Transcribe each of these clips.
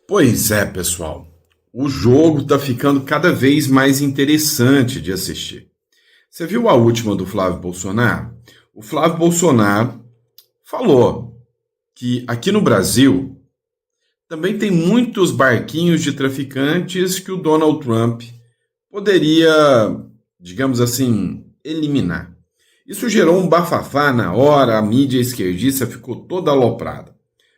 Pois é, pessoal. O jogo está ficando cada vez mais interessante de assistir. Você viu a última do Flávio Bolsonaro? O Flávio Bolsonaro falou que aqui no Brasil também tem muitos barquinhos de traficantes que o Donald Trump poderia, digamos assim, eliminar. Isso gerou um bafafá na hora, a mídia esquerdista ficou toda aloprada.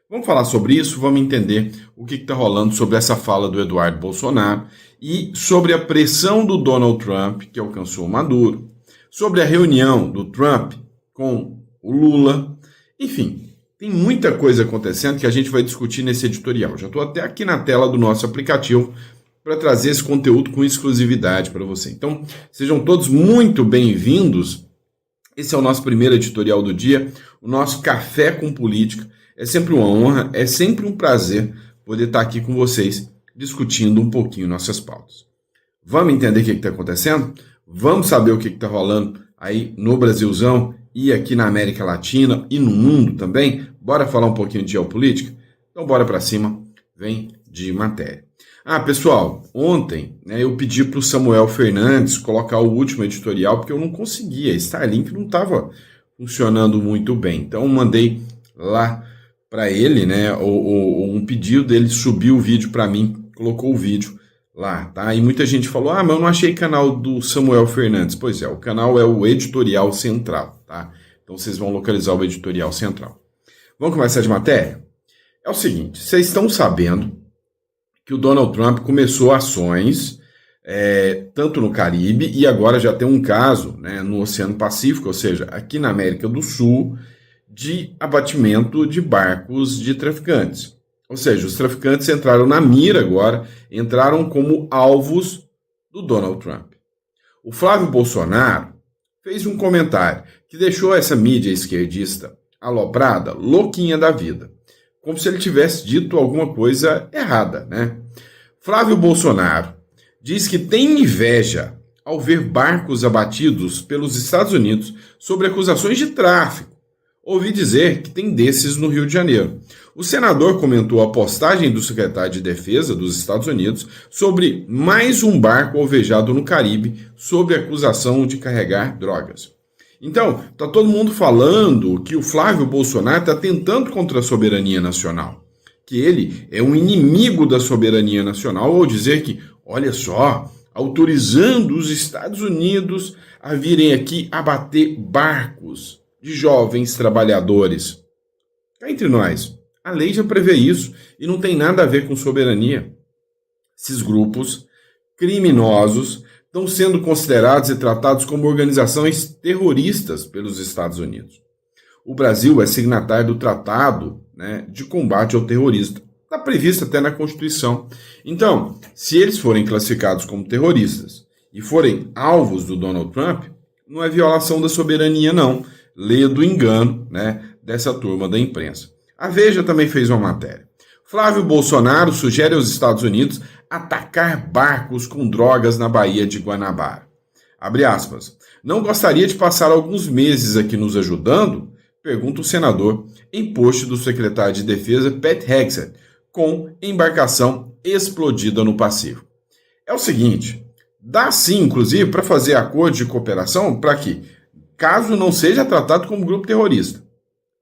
Vamos falar sobre isso, vamos entender o que está rolando sobre essa fala do Eduardo Bolsonaro e sobre a pressão do Donald Trump, que alcançou o Maduro, sobre a reunião do Trump com o Lula. Enfim, tem muita coisa acontecendo que a gente vai discutir nesse editorial. Já estou até aqui na tela do nosso aplicativo para trazer esse conteúdo com exclusividade para você. Então, sejam todos muito bem-vindos. Esse é o nosso primeiro editorial do dia, o nosso Café com Política. É sempre uma honra, é sempre um prazer poder estar aqui com vocês discutindo um pouquinho nossas pautas. Vamos entender o que está acontecendo? Vamos saber o que está rolando aí no Brasilzão e aqui na América Latina e no mundo também? Bora falar um pouquinho de geopolítica? Então bora para cima, vem de matéria. Pessoal, ontem eu pedi para o Samuel Fernandes colocar o último editorial porque eu não conseguia, Starlink não estava funcionando muito bem. Então mandei lá para ele, um pedido dele, subiu o vídeo para mim, colocou o vídeo lá, tá? E muita gente falou, mas eu não achei canal do Samuel Fernandes. Pois é, o canal é o Editorial Central, tá? Então vocês vão localizar o Editorial Central. Vamos começar de matéria? É o seguinte, vocês estão sabendo que o Donald Trump começou ações tanto no Caribe e agora já tem um caso no Oceano Pacífico, ou seja, aqui na América do Sul, de abatimento de barcos de traficantes. Ou seja, os traficantes entraram na mira agora, entraram como alvos do Donald Trump. O Flávio Bolsonaro fez um comentário que deixou essa mídia esquerdista aloprada, louquinha da vida, como se ele tivesse dito alguma coisa errada, Flávio Bolsonaro diz que tem inveja ao ver barcos abatidos pelos Estados Unidos sobre acusações de tráfico. Ouvi dizer que tem desses no Rio de Janeiro. O senador comentou a postagem do secretário de Defesa dos Estados Unidos sobre mais um barco alvejado no Caribe sob acusação de carregar drogas. Então, está todo mundo falando que o Flávio Bolsonaro está tentando contra a soberania nacional, que ele é um inimigo da soberania nacional, ou dizer que, olha só, autorizando os Estados Unidos a virem aqui abater barcos de jovens trabalhadores. Cá entre nós, a lei já prevê isso e não tem nada a ver com soberania. Esses grupos criminosos estão sendo considerados e tratados como organizações terroristas pelos Estados Unidos. O Brasil é signatário do Tratado de Combate ao Terrorismo. Está previsto até na Constituição. Então, se eles forem classificados como terroristas e forem alvos do Donald Trump, não é violação da soberania, não. Lê do engano dessa turma da imprensa. A Veja também fez uma matéria. Flávio Bolsonaro sugere aos Estados Unidos atacar barcos com drogas na Baía de Guanabara. Abre aspas. Não gostaria de passar alguns meses aqui nos ajudando? Pergunta o senador em post do secretário de Defesa, Pete Hegseth, com embarcação explodida no Pacífico. É o seguinte, dá sim, inclusive, para fazer acordo de cooperação para que, caso não seja tratado como grupo terrorista,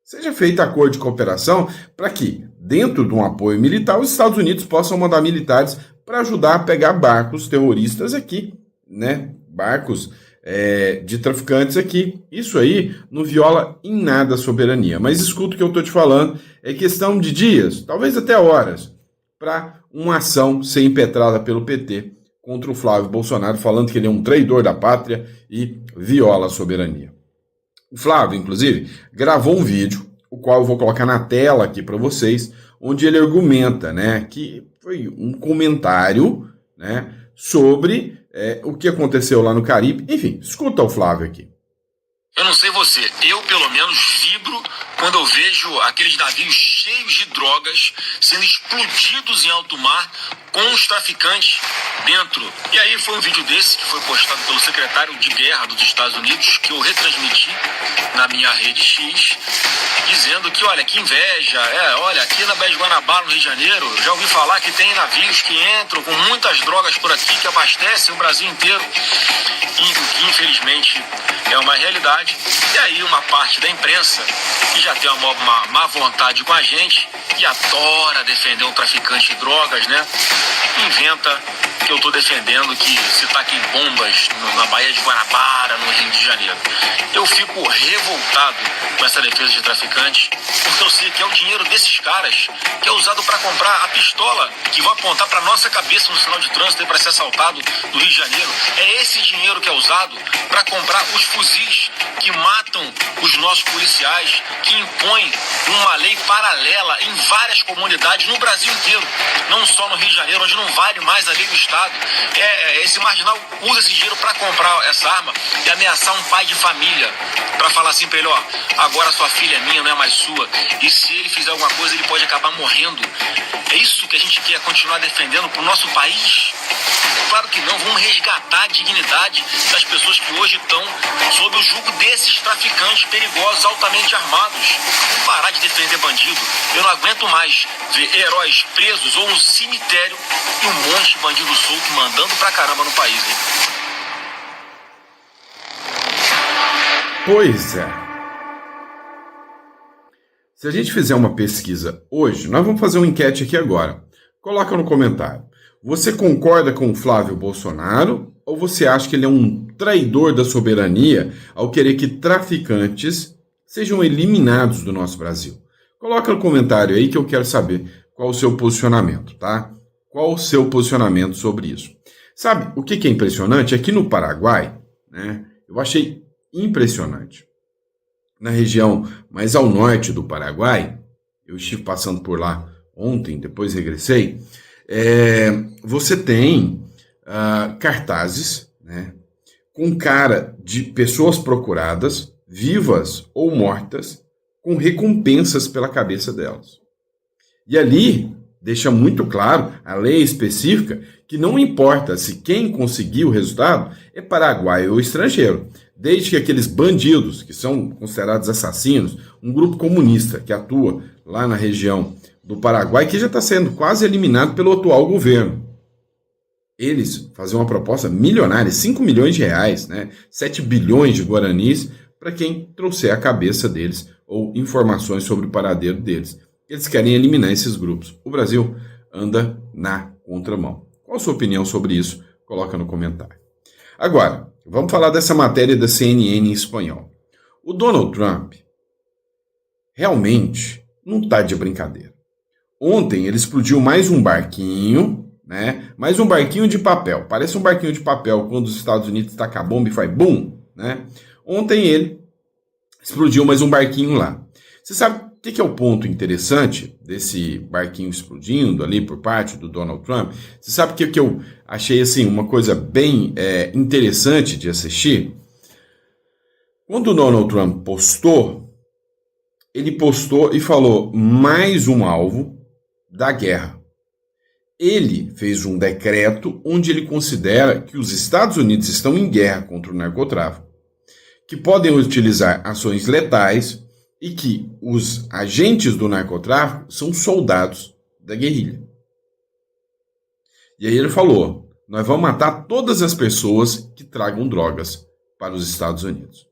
seja feito acordo de cooperação para que, dentro de um apoio militar, os Estados Unidos possam mandar militares para ajudar a pegar barcos terroristas aqui, barcos de traficantes aqui. Isso aí não viola em nada a soberania. Mas escuta o que eu estou te falando, é questão de dias, talvez até horas, para uma ação ser impetrada pelo PT contra o Flávio Bolsonaro, falando que ele é um traidor da pátria e viola a soberania. O Flávio, inclusive, gravou um vídeo, o qual eu vou colocar na tela aqui para vocês, onde ele argumenta que foi um comentário sobre o que aconteceu lá no Caribe. Enfim, escuta o Flávio aqui. Eu não sei você, eu pelo menos vibro quando eu vejo aqueles navios cheios de drogas sendo explodidos em alto mar com os traficantes dentro. E aí foi um vídeo desse que foi postado pelo secretário de guerra dos Estados Unidos, que eu retransmiti na minha rede X, dizendo que, olha, que inveja, olha, aqui na Baía de Guanabara, no Rio de Janeiro, já ouvi falar que tem navios que entram com muitas drogas por aqui, que abastecem o Brasil inteiro, e que infelizmente é uma realidade. E aí uma parte da imprensa, que já tem uma má vontade com a gente, e adora defender um traficante de drogas, né, inventa que eu estou defendendo que se taquem bombas na Baía de Guanabara, no Rio de Janeiro. Eu fico revoltado com essa defesa de traficantes, porque eu sei que é o dinheiro desses caras que é usado para comprar a pistola que vai apontar para nossa cabeça no sinal de trânsito e para ser assaltado no Rio de Janeiro. É esse dinheiro que é usado para comprar os fuzis que matam os nossos policiais, que impõem uma lei paralela em várias comunidades no Brasil inteiro, não só no Rio de Janeiro, onde não vale mais a lei do Estado. Esse marginal usa esse dinheiro para comprar essa arma e ameaçar um pai de família, para falar assim para ele, ó, agora sua filha é minha, não é mais sua, e se ele fizer alguma coisa ele pode acabar morrendo. É isso que a gente quer continuar defendendo pro nosso país? Claro que não. Vamos resgatar a dignidade das pessoas que hoje estão sob o jugo desses traficantes perigosos, altamente armados. Vamos parar de defender bandido. Eu não aguento mais ver heróis presos ou no cemitério e um monte de bandido solto mandando pra caramba no país, hein? Pois é. Se a gente fizer uma pesquisa hoje, nós vamos fazer uma enquete aqui agora. Coloca no comentário. Você concorda com o Flávio Bolsonaro ou você acha que ele é um traidor da soberania ao querer que traficantes sejam eliminados do nosso Brasil? Coloca no comentário aí que eu quero saber qual o seu posicionamento, tá? Qual o seu posicionamento sobre isso? Sabe, o que é impressionante? Aqui no Paraguai, né, eu achei impressionante. Na região mais ao norte do Paraguai, eu estive passando por lá ontem, depois regressei, você tem cartazes, né, com cara de pessoas procuradas, vivas ou mortas, com recompensas pela cabeça delas. E ali deixa muito claro, a lei específica, que não importa se quem conseguir o resultado é paraguaio ou estrangeiro, desde que aqueles bandidos, que são considerados assassinos, um grupo comunista que atua lá na região do Paraguai, que já está sendo quase eliminado pelo atual governo. Eles faziam uma proposta milionária, 5 milhões de reais, né? 7 bilhões de guaranis, para quem trouxer a cabeça deles ou informações sobre o paradeiro deles. Eles querem eliminar esses grupos. O Brasil anda na contramão. Qual a sua opinião sobre isso? Coloca no comentário. Agora, vamos falar dessa matéria da CNN em espanhol. O Donald Trump realmente não está de brincadeira. Ontem ele explodiu mais um barquinho, né? Mais um barquinho de papel. Parece um barquinho de papel quando os Estados Unidos tacam a bomba e faz bum, né? Ontem ele explodiu mais um barquinho lá. Você sabe o que é o ponto interessante desse barquinho explodindo ali por parte do Donald Trump? Você sabe o que eu achei assim, uma coisa bem interessante de assistir? Quando o Donald Trump ele postou e falou mais um alvo da guerra. Ele fez um decreto onde ele considera que os Estados Unidos estão em guerra contra o narcotráfico, que podem utilizar ações letais e que os agentes do narcotráfico são soldados da guerrilha. E aí ele falou, nós vamos matar todas as pessoas que tragam drogas para os Estados Unidos.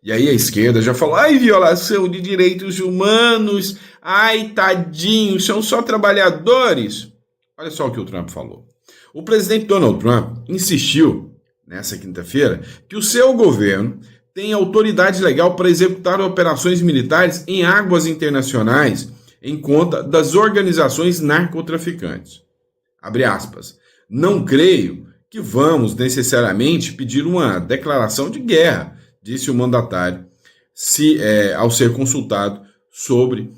E aí a esquerda já falou, ai, violação de direitos humanos, ai, tadinhos, são só trabalhadores. Olha só o que o Trump falou. O presidente Donald Trump insistiu, nessa quinta-feira, que o seu governo tem autoridade legal para executar operações militares em águas internacionais em conta das organizações narcotraficantes. Abre aspas. Não creio que vamos necessariamente pedir uma declaração de guerra, disse o mandatário, ao ser consultado sobre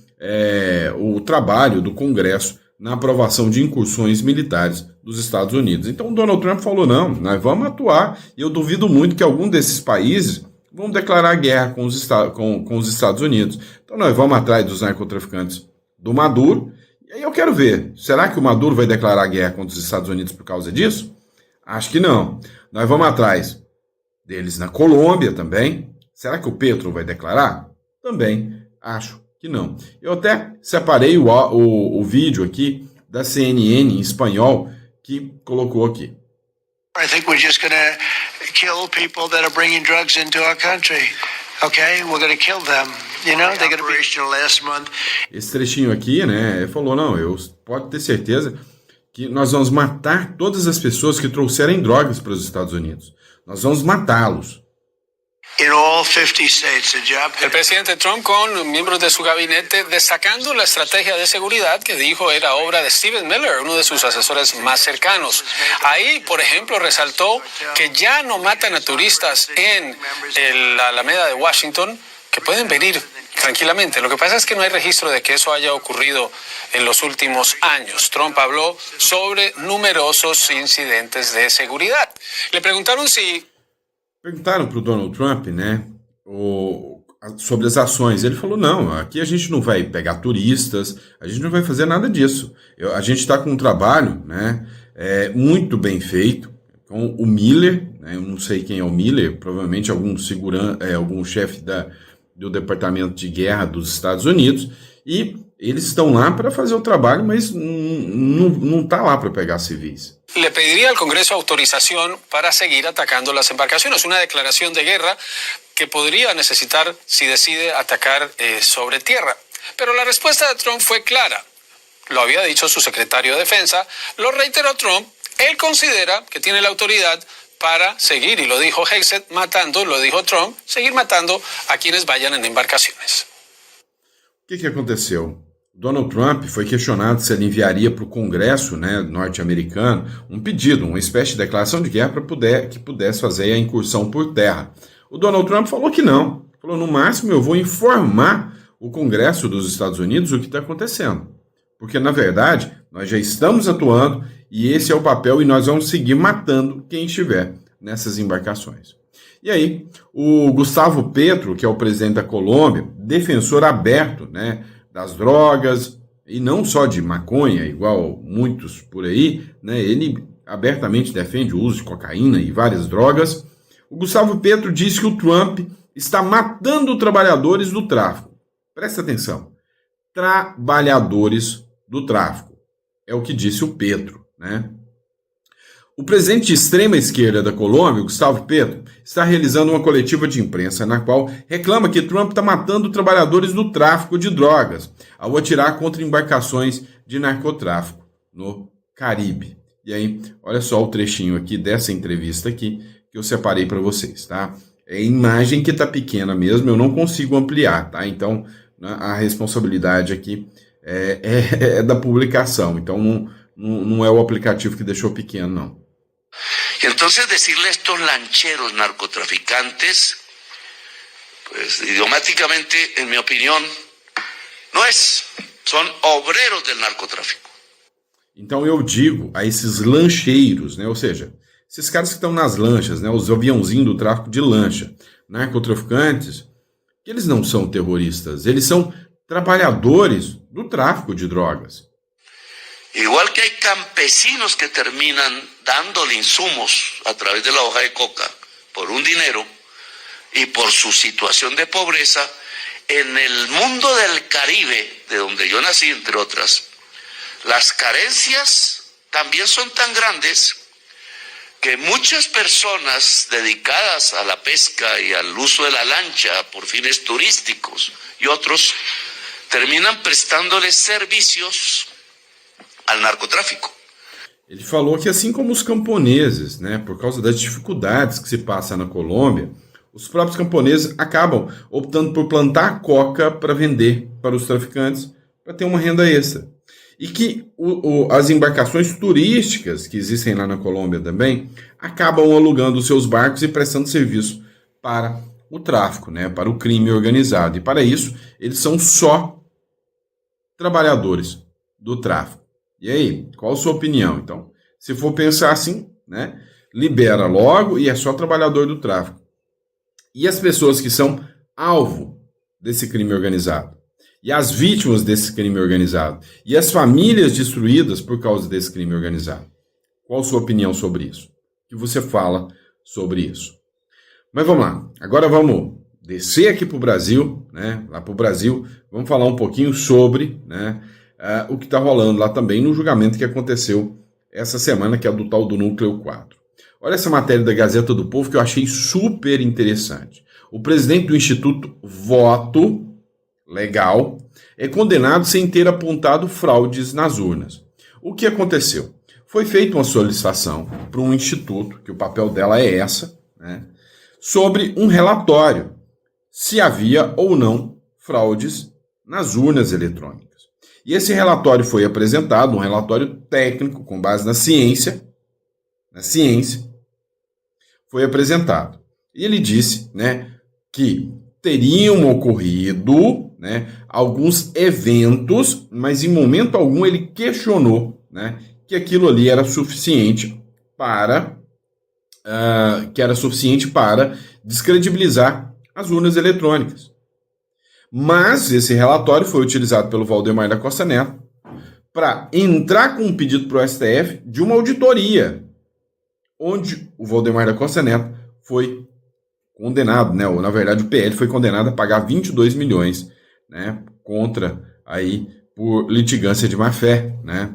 o trabalho do Congresso na aprovação de incursões militares dos Estados Unidos. Então o Donald Trump falou, não, nós vamos atuar, e eu duvido muito que algum desses países vão declarar guerra com os Estados Unidos. Então nós vamos atrás dos narcotraficantes do Maduro, E aí eu quero ver, será que o Maduro vai declarar guerra contra os Estados Unidos por causa disso? Acho que não. Nós vamos atrás deles na Colômbia também. Será que o Petro vai declarar? Também acho que não. Eu até separei o vídeo aqui da CNN em espanhol que colocou aqui. I think we're just going to kill people that are bringing drugs into our country. Okay, we're going to kill them. You know, they're going to be operational last month. Esse trechinho aqui, né, ele falou, não, eu pode ter certeza que nós vamos matar todas as pessoas que trouxerem drogas para os Estados Unidos. Nós vamos matá-los. In all 50 states, El presidente Trump con miembros de su gabinete destacando la estrategia de seguridad que dijo era obra de Stephen Miller, uno de sus asesores más cercanos. Ahí, por ejemplo, resaltó que ya no matan a turistas en la Alameda de Washington, que pueden venir tranquilamente. Lo que pasa es que no hay registro de que eso haya ocurrido en los últimos años. Trump habló sobre numerosos incidentes de seguridad. Le preguntaron si... Perguntaram para o Donald Trump, né, sobre as ações. Ele falou, não, aqui a gente não vai pegar turistas, a gente não vai fazer nada disso. A gente está com um trabalho, né, muito bem feito, com o Miller, né, eu não sei quem é o Miller, provavelmente algum chefe do Departamento de Guerra dos Estados Unidos, e eles estão lá para fazer o trabalho, mas não está lá para pegar civis. Le pediría al Congreso autorización para seguir atacando las embarcaciones, una declaración de guerra que podría necesitar si decide atacar sobre tierra. Pero la respuesta de Trump fue clara. Lo había dicho su secretario de Defensa, lo reiteró Trump. Él considera que tiene la autoridad para seguir, y lo dijo Hexet, matando, lo dijo Trump, seguir matando a quienes vayan en embarcaciones. O que aconteceu? Donald Trump foi questionado se ele enviaria para o Congresso, né, norte-americano um pedido, uma espécie de declaração de guerra para que pudesse fazer a incursão por terra. O Donald Trump falou que não. Falou, no máximo eu vou informar o Congresso dos Estados Unidos o que está acontecendo. Porque, na verdade, nós já estamos atuando e esse é o papel e nós vamos seguir matando quem estiver nessas embarcações. E aí, o Gustavo Petro, que é o presidente da Colômbia, defensor aberto, né, das drogas, e não só de maconha, igual muitos por aí, né, ele abertamente defende o uso de cocaína e várias drogas. O Gustavo Petro diz que o Trump está matando trabalhadores do tráfico. Presta atenção, trabalhadores do tráfico, é o que disse o Petro, né? O presidente de extrema esquerda da Colômbia, Gustavo Petro, está realizando uma coletiva de imprensa na qual reclama que Trump está matando trabalhadores do tráfico de drogas ao atirar contra embarcações de narcotráfico no Caribe. E aí, olha só o trechinho aqui dessa entrevista aqui que eu separei para vocês, tá? É imagem que está pequena mesmo, eu não consigo ampliar, tá? Então, a responsabilidade aqui é da publicação, então não é o aplicativo que deixou pequeno, não. Entonces decirle a estos lancheros narcotraficantes, pues idiomáticamente, en mi opinión, no es, son obreros del narcotráfico. Então eu digo a esses lancheiros, né, ou seja, esses caras que estão nas lanchas, né, os aviãozinhos do tráfico de lancha, narcotraficantes, que eles não são terroristas, eles são trabalhadores do tráfico de drogas. Igual que hay campesinos que terminan dándole insumos a través de la hoja de coca por un dinero y por su situación de pobreza, en el mundo del Caribe, de donde yo nací, entre otras, las carencias también son tan grandes que muchas personas dedicadas a la pesca y al uso de la lancha por fines turísticos y otros terminan prestándoles servicios al narcotráfico. Ele falou que assim como os camponeses, né, por causa das dificuldades que se passa na Colômbia, os próprios camponeses acabam optando por plantar coca para vender para os traficantes, para ter uma renda extra. E que as embarcações turísticas que existem lá na Colômbia também acabam alugando os seus barcos e prestando serviço para o tráfico, né, para o crime organizado. E para isso, eles são só trabalhadores do tráfico. E aí, qual a sua opinião? Então, se for pensar assim, né, libera logo e é só trabalhador do tráfico. E as pessoas que são alvo desse crime organizado? e as vítimas desse crime organizado e as famílias destruídas por causa desse crime organizado. Qual a sua opinião sobre isso? O que você fala sobre isso? Mas vamos lá, agora vamos descer aqui para o Brasil, né? Lá para o Brasil, vamos falar um pouquinho sobre, né, o que está rolando lá também no julgamento que aconteceu essa semana, que é do tal do Núcleo 4. Olha essa matéria da Gazeta do Povo que eu achei super interessante. O presidente do Instituto Voto Legal é condenado sem ter apontado fraudes nas urnas. O que aconteceu? Foi feita uma solicitação para um instituto, que o papel dela é essa, né, sobre um relatório, se havia ou não fraudes nas urnas eletrônicas. E esse relatório foi apresentado, um relatório técnico com base na ciência, foi apresentado. E ele disse, né, que teriam ocorrido, né, alguns eventos, mas em momento algum ele questionou, né, que aquilo ali era suficiente para descredibilizar as urnas eletrônicas. Mas esse relatório foi utilizado pelo Valdemar da Costa Neto para entrar com um pedido para o STF de uma auditoria, onde o Valdemar da Costa Neto foi condenado, né, ou na verdade o PL foi condenado a pagar 22 milhões, né, contra aí por litigância de má-fé, né.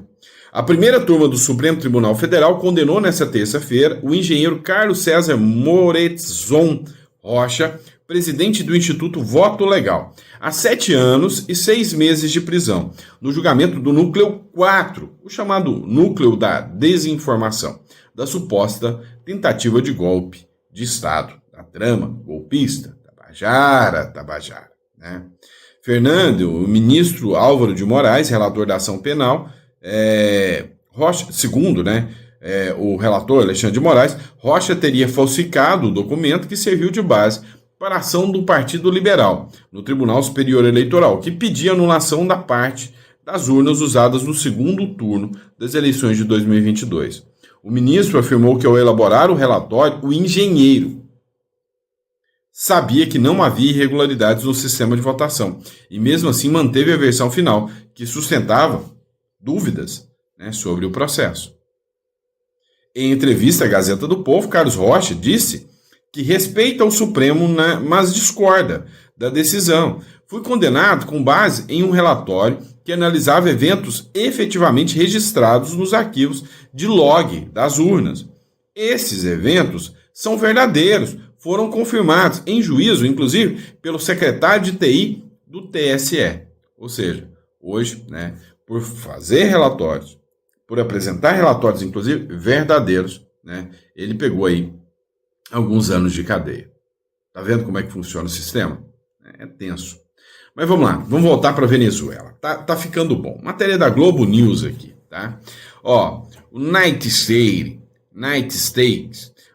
A primeira turma do Supremo Tribunal Federal condenou nesta terça-feira o engenheiro Carlos César Moretzon Rocha, presidente do Instituto Voto Legal, a 7 anos e 6 meses de prisão, no julgamento do Núcleo 4, o chamado Núcleo da Desinformação, da suposta tentativa de golpe de Estado, da trama golpista, Tabajara, né? Fernando, o ministro Álvaro de Moraes, relator da ação penal, Rocha, segundo, né, o relator Alexandre de Moraes, Rocha teria falsificado o documento que serviu de base para a ação do Partido Liberal no Tribunal Superior Eleitoral, que pedia anulação da parte das urnas usadas no segundo turno das eleições de 2022. O ministro afirmou que, ao elaborar o relatório, o engenheiro sabia que não havia irregularidades no sistema de votação e, mesmo assim, manteve a versão final, que sustentava dúvidas, né, sobre o processo. Em entrevista à Gazeta do Povo, Carlos Rocha disse que respeita o Supremo, mas discorda da decisão. Fui condenado com base em um relatório que analisava eventos efetivamente registrados nos arquivos de log das urnas. Esses eventos são verdadeiros, foram confirmados em juízo, inclusive, pelo secretário de TI do TSE. Ou seja, hoje, né, por fazer relatórios, por apresentar relatórios, inclusive, verdadeiros, né, ele pegou aí alguns anos de cadeia. Tá vendo como é que funciona o sistema? É tenso. Mas vamos lá, vamos voltar para a Venezuela. Tá ficando bom. Matéria da Globo News aqui, tá? Ó, o Night States.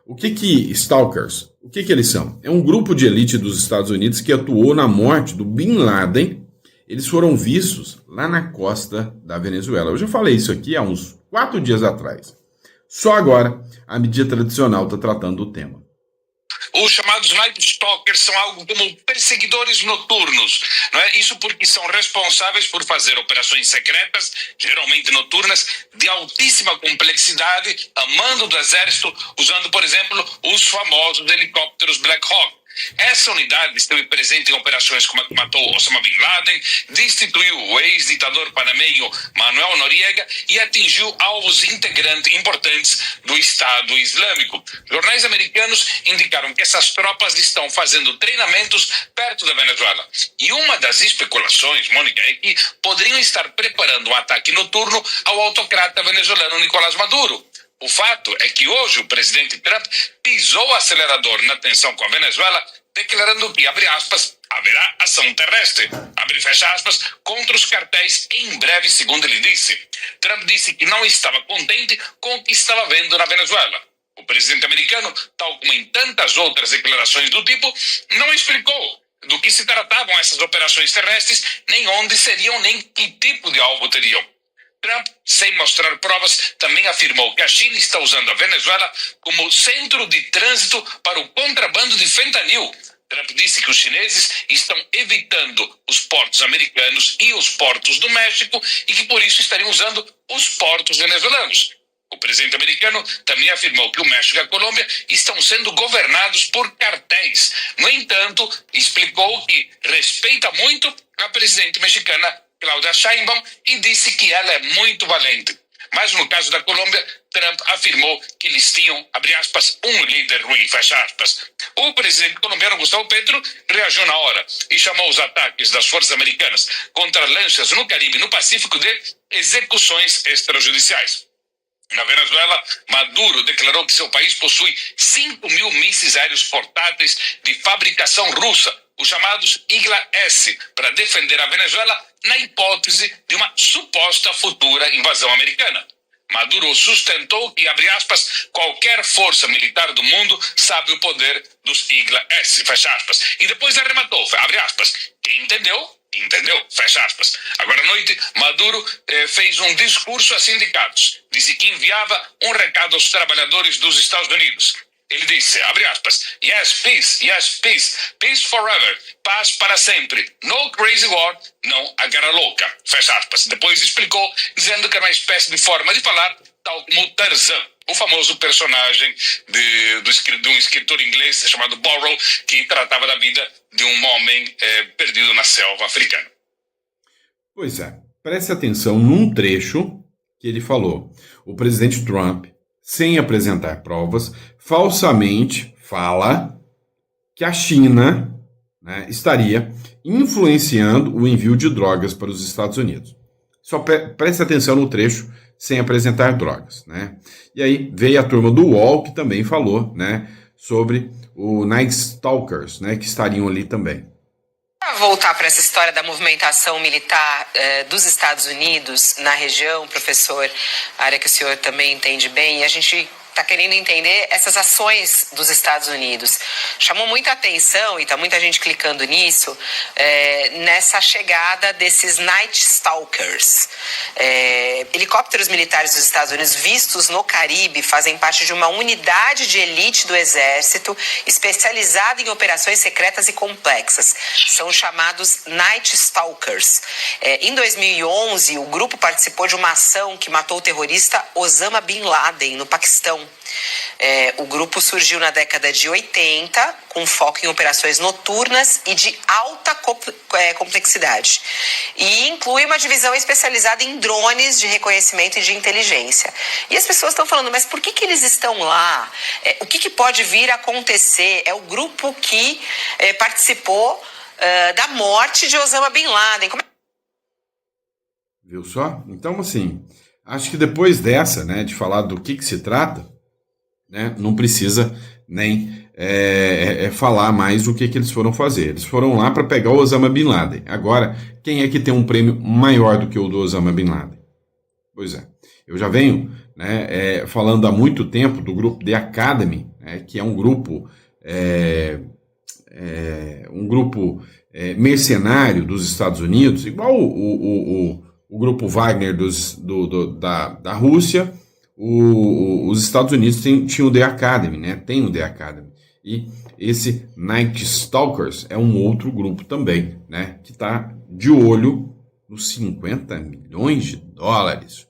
O que Stalkers? O que eles são? É um grupo de elite dos Estados Unidos que atuou na morte do Bin Laden. Eles foram vistos lá na costa da Venezuela. Eu já falei isso aqui há uns 4 dias atrás. Só agora a mídia tradicional está tratando do tema. Os chamados Night Stalkers são algo como perseguidores noturnos, não é? Isso porque são responsáveis por fazer operações secretas, geralmente noturnas, de altíssima complexidade, a mando do exército, usando, por exemplo, os famosos helicópteros Black Hawk. Essa unidade esteve presente em operações como a que matou Osama Bin Laden, destituiu o ex-ditador panameño Manuel Noriega e atingiu alvos importantes do Estado Islâmico. Jornais americanos indicaram que essas tropas estão fazendo treinamentos perto da Venezuela. E uma das especulações, Mônica, é que poderiam estar preparando um ataque noturno ao autocrata venezuelano Nicolás Maduro. O fato é que hoje o presidente Trump pisou o acelerador na tensão com a Venezuela, declarando que, abre aspas, haverá ação terrestre, abre e fecha aspas, contra os cartéis em breve, segundo ele disse. Trump disse que não estava contente com o que estava vendo na Venezuela. O presidente americano, tal como em tantas outras declarações do tipo, não explicou do que se tratavam essas operações terrestres, nem onde seriam, nem que tipo de alvo teriam. Trump, sem mostrar provas, também afirmou que a China está usando a Venezuela como centro de trânsito para o contrabando de fentanil. Trump disse que os chineses estão evitando os portos americanos e os portos do México e que por isso estariam usando os portos venezuelanos. O presidente americano também afirmou que o México e a Colômbia estão sendo governados por cartéis. No entanto, explicou que respeita muito a presidente mexicana Claudia Sheinbaum e disse que ela é muito valente. Mas no caso da Colômbia, Trump afirmou que eles tinham, abre aspas, um líder ruim, fecha aspas. O presidente colombiano Gustavo Petro reagiu na hora e chamou os ataques das forças americanas contra lanchas no Caribe e no Pacífico de execuções extrajudiciais. Na Venezuela, Maduro declarou que seu país possui 5.000 mísseis aéreos portáteis de fabricação russa, os chamados Igla-S, para defender a Venezuela na hipótese de uma suposta futura invasão americana. Maduro sustentou que, abre aspas, qualquer força militar do mundo sabe o poder dos Igla-S, fecha aspas. E depois arrematou, abre aspas, quem entendeu, fecha aspas. Agora à noite, Maduro fez um discurso a sindicatos. Disse que enviava um recado aos trabalhadores dos Estados Unidos. Ele disse, abre aspas, yes, peace, peace forever, paz para sempre, no crazy war, não a guerra louca, fecha aspas. Depois explicou, dizendo que era uma espécie de forma de falar, tal como Tarzan, o famoso personagem de um escritor inglês chamado Borrow, que tratava da vida de um homem perdido na selva africana. Pois é, preste atenção num trecho que ele falou. O presidente Trump, sem apresentar provas, falsamente fala que a China, né, estaria influenciando o envio de drogas para os Estados Unidos. Só preste atenção no trecho sem apresentar drogas, né? E aí veio a turma do UOL que também falou, né, sobre o Night Stalkers, né, que estariam ali também. Para voltar para essa história da movimentação militar dos Estados Unidos na região, professor, área que o senhor também entende bem, e a gente está querendo entender essas ações dos Estados Unidos. Chamou muita atenção, e está muita gente clicando nisso, nessa chegada desses Night Stalkers. Helicópteros militares dos Estados Unidos vistos no Caribe fazem parte de uma unidade de elite do Exército especializada em operações secretas e complexas. São chamados Night Stalkers. Em 2011, o grupo participou de uma ação que matou o terrorista Osama Bin Laden, no Paquistão. O grupo surgiu na década de 80, com foco em operações noturnas e de alta complexidade. E inclui uma divisão especializada em drones de reconhecimento e de inteligência. E as pessoas estão falando, mas por que eles estão lá? O que pode vir a acontecer? É o grupo que participou da morte de Osama Bin Laden. Viu só? Então, assim, acho que depois dessa, né, de falar do que se trata, né, não precisa nem falar mais o que eles foram fazer. Eles foram lá para pegar o Osama Bin Laden. Agora, quem é que tem um prêmio maior do que o do Osama Bin Laden? Pois é, eu já venho, né, falando há muito tempo do grupo The Academy, né, que é um grupo mercenário dos Estados Unidos, igual o grupo Wagner da Rússia. Os Estados Unidos tinham o The Academy, né? Tem o The Academy. E esse Night Stalkers é um outro grupo também, né? Que está de olho nos 50 milhões de dólares.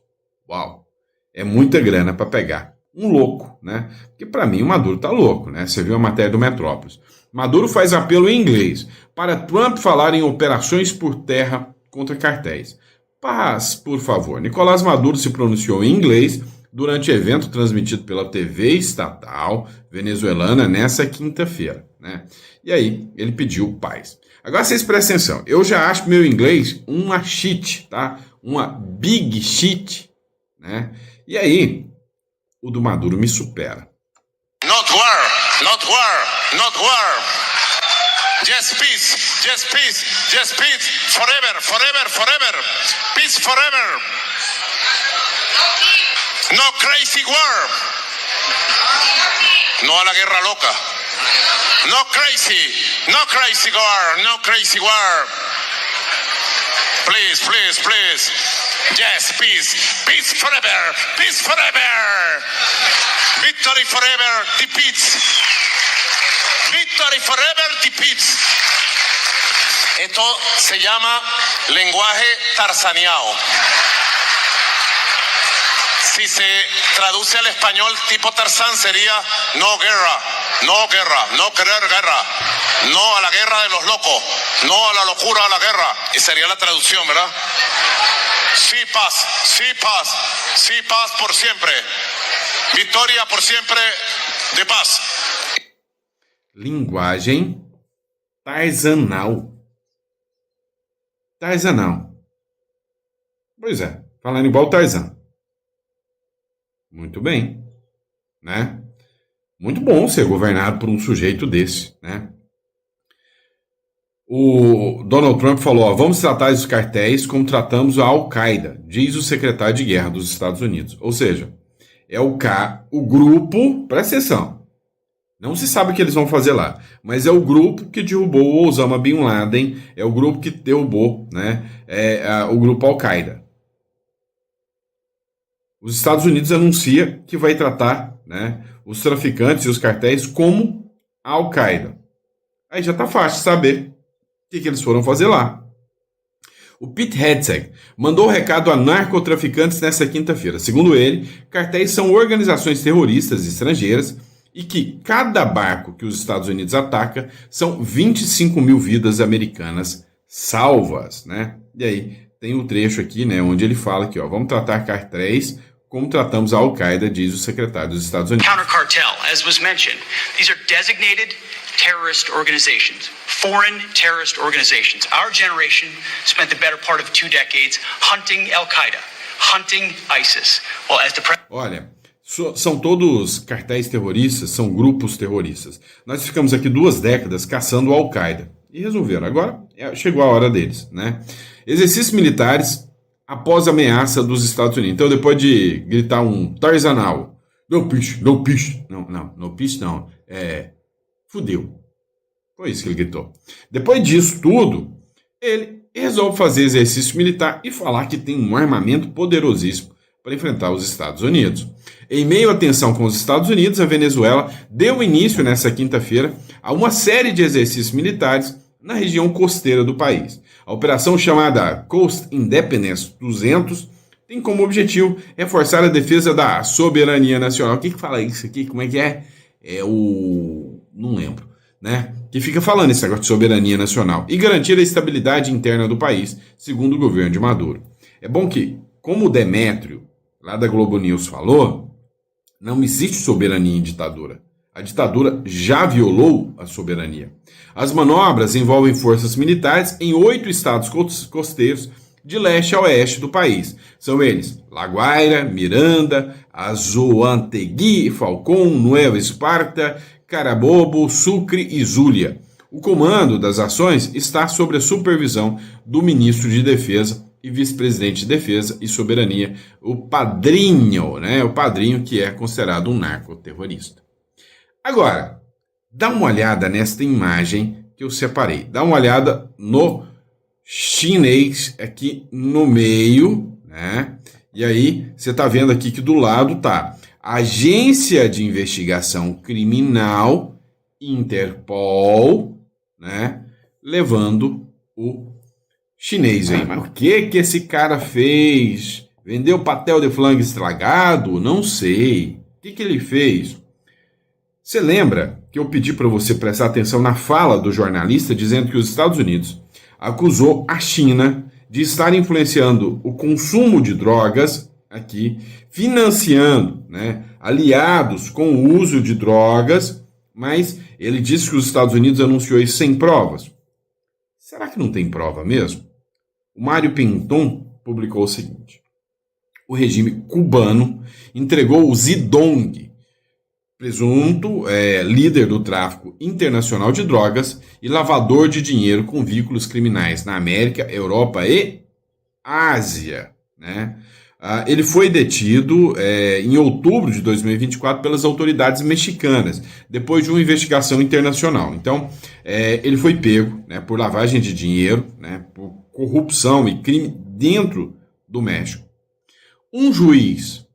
Uau! É muita grana para pegar. Um louco, né? Porque para mim o Maduro tá louco, né? Você viu a matéria do Metrópolis. Maduro faz apelo em inglês para Trump falar em operações por terra contra cartéis. Paz, por favor. Nicolás Maduro se pronunciou em inglês durante evento transmitido pela TV estatal venezuelana nessa quinta-feira, né? E aí, ele pediu paz. Agora vocês prestem atenção, eu já acho meu inglês uma shit, tá? Uma big shit, né? E aí, o do Maduro me supera. Not war, not war, not war. Just peace, just peace, just peace. Forever, forever, forever. Peace forever. No crazy war. No a la guerra loca. No crazy war, no crazy war. Please, please, please. Yes, peace. Peace forever, peace forever. Victory forever, defeat. Victory forever the peace. Esto se llama lenguaje tarzaneado. Si se traduce al español tipo Tarzán sería no guerra, no querer guerra, no a la guerra de los locos, no a la locura a la guerra. Y sería la traducción, ¿verdad? Sí paz, sí paz, sí paz por siempre. Victoria por siempre de paz. Linguagem tarzanal. Tarzanal. Pois é, falando igual Tarzan. Muito bem, né? Muito bom ser governado por um sujeito desse, né? O Donald Trump falou, ó, vamos tratar os cartéis como tratamos a Al-Qaeda, diz o secretário de guerra dos Estados Unidos. Ou seja, é o grupo, presta atenção, não se sabe o que eles vão fazer lá, mas é o grupo que derrubou o Osama Bin Laden, é o grupo que derrubou, né, o grupo Al-Qaeda. Os Estados Unidos anuncia que vai tratar, né, os traficantes e os cartéis como a Al-Qaeda. Aí já tá fácil saber o que eles foram fazer lá. O Pete Hegseth mandou o recado a narcotraficantes nesta quinta-feira. Segundo ele, cartéis são organizações terroristas estrangeiras e que cada barco que os Estados Unidos ataca são 25 mil vidas americanas salvas, né? E aí tem o trecho aqui, né, onde ele fala que, ó, vamos tratar cartéis como tratamos a Al-Qaeda, diz o secretário dos Estados Unidos. Counter cartel, as was mentioned, these are designated terrorist organizations, foreign terrorist organizations. Our generation spent the better part of 2 decades hunting Al-Qaeda, hunting ISIS. Well, as the Olha, são todos cartéis terroristas, são grupos terroristas. Nós ficamos aqui 2 décadas caçando o Al-Qaeda e resolveram. Agora chegou a hora deles, né? Exercícios militares após a ameaça dos Estados Unidos. Então, depois de gritar um Tarzanal, no peace, não, fudeu. Foi isso que ele gritou. Depois disso tudo, ele resolve fazer exercício militar e falar que tem um armamento poderosíssimo para enfrentar os Estados Unidos. Em meio à tensão com os Estados Unidos, a Venezuela deu início nessa quinta-feira a uma série de exercícios militares na região costeira do país. A operação chamada Coast Independence 200 tem como objetivo reforçar a defesa da soberania nacional. O que fala isso aqui? Como é que é? Não lembro, né? Que fica falando esse negócio de soberania nacional e garantir a estabilidade interna do país, segundo o governo de Maduro. É bom que, como o Demétrio, lá da Globo News, falou, não existe soberania em ditadura. A ditadura já violou a soberania. As manobras envolvem forças militares em 8 estados costeiros de leste a oeste do país. São eles La Guaira, Miranda, Azoantegui, Falcón, Nueva Esparta, Carabobo, Sucre e Zulia. O comando das ações está sob a supervisão do ministro de Defesa e vice-presidente de Defesa e Soberania, o Padrinho, né? O Padrinho, que é considerado um narcoterrorista. Agora, dá uma olhada nesta imagem que eu separei. Dá uma olhada no chinês aqui no meio, né? E aí, você está vendo aqui que do lado tá Agência de Investigação Criminal, Interpol, né? Levando o chinês aí. Mas o que esse cara fez? Vendeu pastel de flango estragado? Não sei. O que ele fez? Você lembra que eu pedi para você prestar atenção na fala do jornalista dizendo que os Estados Unidos acusou a China de estar influenciando o consumo de drogas aqui, financiando, né, aliados com o uso de drogas, mas ele disse que os Estados Unidos anunciou isso sem provas. Será que não tem prova mesmo? O Mário Pinton publicou o seguinte: o regime cubano entregou o Zidong, presunto líder do tráfico internacional de drogas e lavador de dinheiro com vínculos criminais na América, Europa e Ásia, né? Ele foi detido em outubro de 2024 pelas autoridades mexicanas, depois de uma investigação internacional. Então, ele foi pego, né, por lavagem de dinheiro, né, por corrupção e crime dentro do México. Um juiz,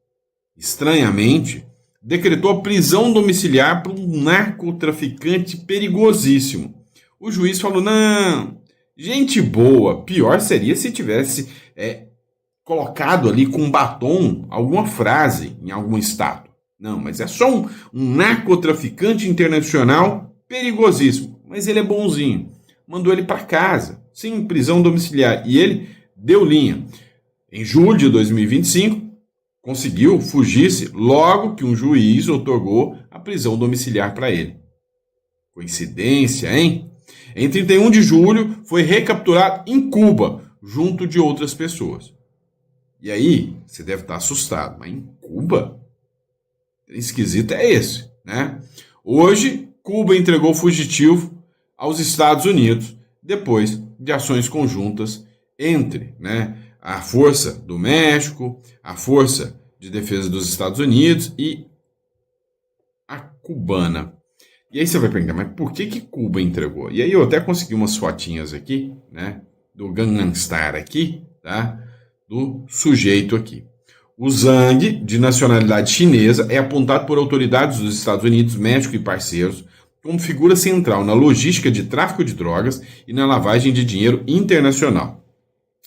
estranhamente, decretou a prisão domiciliar para um narcotraficante perigosíssimo. O juiz falou, não, gente boa, pior seria se tivesse colocado ali com batom alguma frase em alguma estátua. Não, mas é só um narcotraficante internacional perigosíssimo. Mas ele é bonzinho. Mandou ele para casa, sem prisão domiciliar. E ele deu linha. Em julho de 2025, conseguiu fugir-se logo que um juiz otorgou a prisão domiciliar para ele. Coincidência, hein? Em 31 de julho, foi recapturado em Cuba, junto de outras pessoas. E aí, você deve estar assustado, mas em Cuba? Esquisito é esse, né? Hoje, Cuba entregou o fugitivo aos Estados Unidos, depois de ações conjuntas entre, né, a Força do México, a Força de Defesa dos Estados Unidos e a cubana. E aí você vai perguntar, mas por que Cuba entregou? E aí eu até consegui umas fotinhas aqui, né, do Gangnam Style aqui, tá? Do sujeito aqui. O Zhang, de nacionalidade chinesa, é apontado por autoridades dos Estados Unidos, México e parceiros como figura central na logística de tráfico de drogas e na lavagem de dinheiro internacional.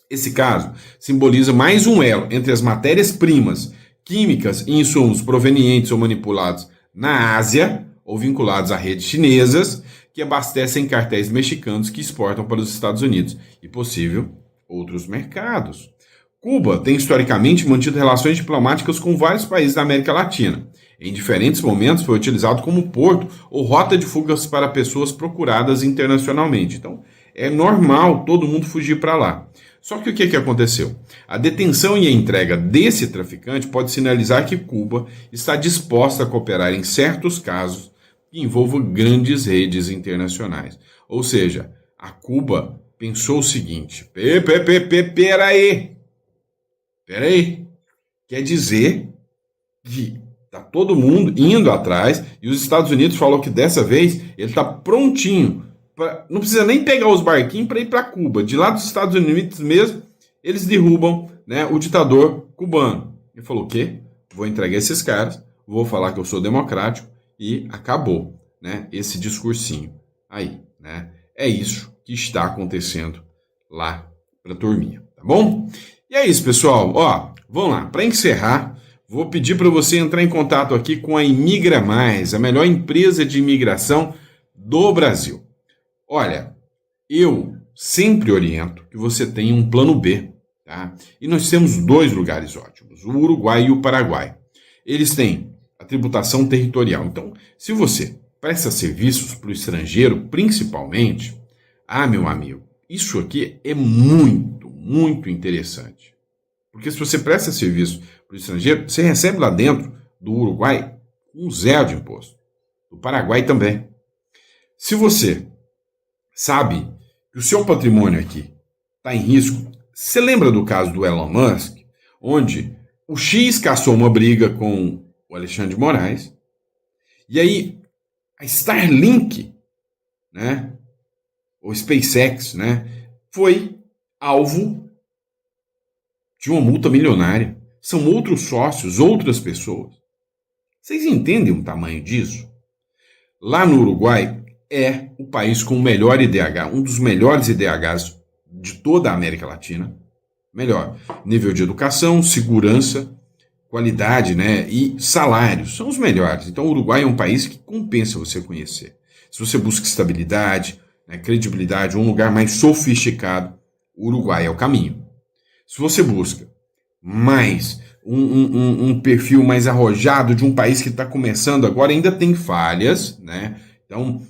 Esse caso simboliza mais um elo entre as matérias-primas, químicas e insumos provenientes ou manipulados na Ásia ou vinculados a redes chinesas que abastecem cartéis mexicanos que exportam para os Estados Unidos e, possível, outros mercados. Cuba tem historicamente mantido relações diplomáticas com vários países da América Latina. Em diferentes momentos foi utilizado como porto ou rota de fugas para pessoas procuradas internacionalmente. Então, é normal todo mundo fugir para lá. Só que o que aconteceu? A detenção e a entrega desse traficante pode sinalizar que Cuba está disposta a cooperar em certos casos que envolvam grandes redes internacionais. Ou seja, a Cuba pensou o seguinte, peraí. Quer dizer que está todo mundo indo atrás e os Estados Unidos falou que dessa vez ele está prontinho. Não precisa nem pegar os barquinhos para ir para Cuba. De lá dos Estados Unidos mesmo, eles derrubam, né, o ditador cubano. Ele falou o quê? Vou entregar esses caras, vou falar que eu sou democrático e acabou, né, esse discursinho aí, né? É isso que está acontecendo lá para a turminha, tá bom? E é isso, pessoal. Ó, vamos lá. Para encerrar, vou pedir para você entrar em contato aqui com a Imigra Mais, a melhor empresa de imigração do Brasil. Olha, eu sempre oriento que você tenha um plano B, tá? E nós temos dois lugares ótimos, o Uruguai e o Paraguai. Eles têm a tributação territorial. Então, se você presta serviços para o estrangeiro, principalmente, meu amigo, isso aqui é muito interessante. Porque se você presta serviço para o estrangeiro, você recebe lá dentro do Uruguai 0 de imposto. Do Paraguai também. Se você sabe que o seu patrimônio aqui está em risco, você lembra do caso do Elon Musk, onde o X caçou uma briga com o Alexandre de Moraes, e aí a Starlink, né, ou SpaceX, né, foi alvo de uma multa milionária. São outros sócios, outras pessoas. Vocês entendem o tamanho disso? Lá no Uruguai é o país com o melhor IDH, um dos melhores IDHs de toda a América Latina. Melhor nível de educação, segurança, qualidade, né, e salários. São os melhores. Então o Uruguai é um país que compensa você conhecer. Se você busca estabilidade, né, credibilidade, um lugar mais sofisticado, o Uruguai é o caminho. Se você busca mais um perfil mais arrojado de um país que está começando agora, ainda tem falhas, né? Então,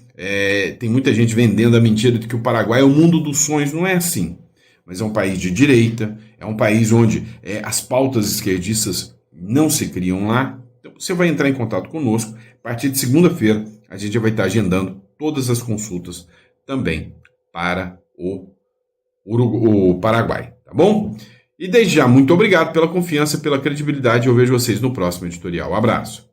tem muita gente vendendo a mentira de que o Paraguai é o mundo dos sonhos. Não é assim. Mas é um país de direita, é um país onde as pautas esquerdistas não se criam lá. Então, você vai entrar em contato conosco. A partir de segunda-feira, a gente já vai estar agendando todas as consultas também para o Paraguai, tá bom? E desde já, muito obrigado pela confiança, pela credibilidade. Eu vejo vocês no próximo editorial. Abraço.